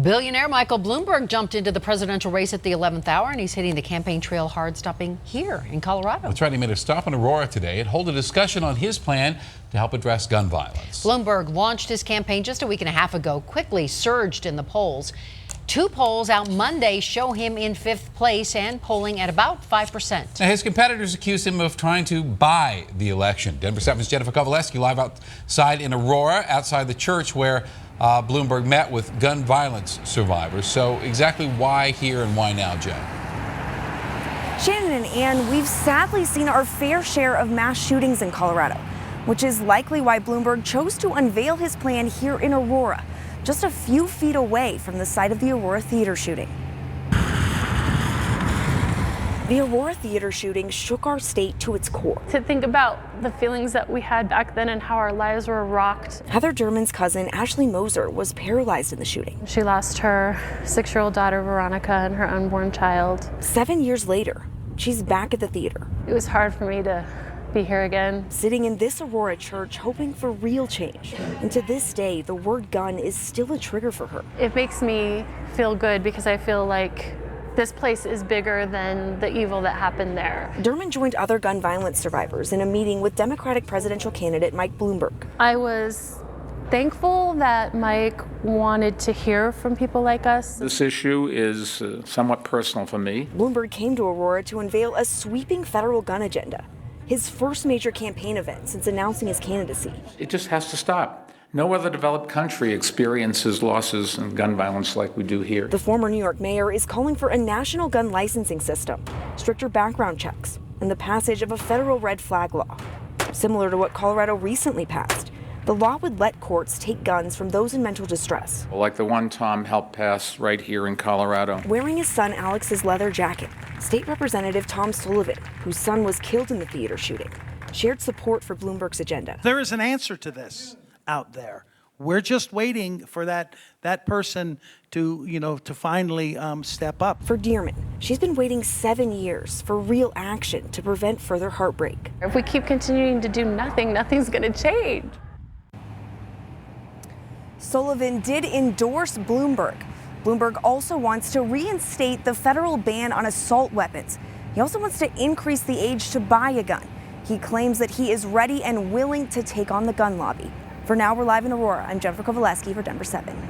Billionaire Michael Bloomberg jumped into the presidential race at the 11th hour, and he's hitting the campaign trail hard, stopping here in Colorado. That's right. He made a stop in Aurora today and hold a discussion on his plan to help address gun violence. Bloomberg launched his campaign just a week and a half ago, quickly surged in the polls. Two polls out Monday show him in 5th place and polling at about 5%. Now, his competitors accuse him of trying to buy the election. Denver 7's Jennifer Kovaleski live outside in Aurora, outside the church where Bloomberg met with gun violence survivors. So exactly why here and why now, Joe? Shannon and Ann, we've sadly seen our fair share of mass shootings in Colorado, which is likely why Bloomberg chose to unveil his plan here in Aurora, just a few feet away from the site of the Aurora theater shooting. The Aurora theater shooting shook our state to its core. To think about the feelings that we had back then and how our lives were rocked. Heather Derman's cousin, Ashley Moser, was paralyzed in the shooting. She lost her 6-year-old daughter, Veronica, and her unborn child. 7 years later, she's back at the theater. It was hard for me to be here again. Sitting in this Aurora church, hoping for real change. And to this day, the word gun is still a trigger for her. It makes me feel good because I feel like this place is bigger than the evil that happened there. Derman joined other gun violence survivors in a meeting with Democratic presidential candidate Mike Bloomberg. I was thankful that Mike wanted to hear from people like us. This issue is somewhat personal for me. Bloomberg came to Aurora to unveil a sweeping federal gun agenda, his first major campaign event since announcing his candidacy. It just has to stop. No other developed country experiences losses in gun violence like we do here. The former New York mayor is calling for a national gun licensing system, stricter background checks, and the passage of a federal red flag law. Similar to what Colorado recently passed, the law would let courts take guns from those in mental distress. Like the one Tom helped pass right here in Colorado. Wearing his son Alex's leather jacket, State Representative Tom Sullivan, whose son was killed in the theater shooting, shared support for Bloomberg's agenda. There is an answer to this out there. We're just waiting for that person to finally step up. For Dearman, she's been waiting 7 years for real action to prevent further heartbreak. If we keep continuing to do nothing, nothing's going to change. Sullivan did endorse Bloomberg. Bloomberg also wants to reinstate the federal ban on assault weapons. He also wants to increase the age to buy a gun. He claims that he is ready and willing to take on the gun lobby. For now, we're live in Aurora. I'm Jennifer Kovaleski for Denver 7.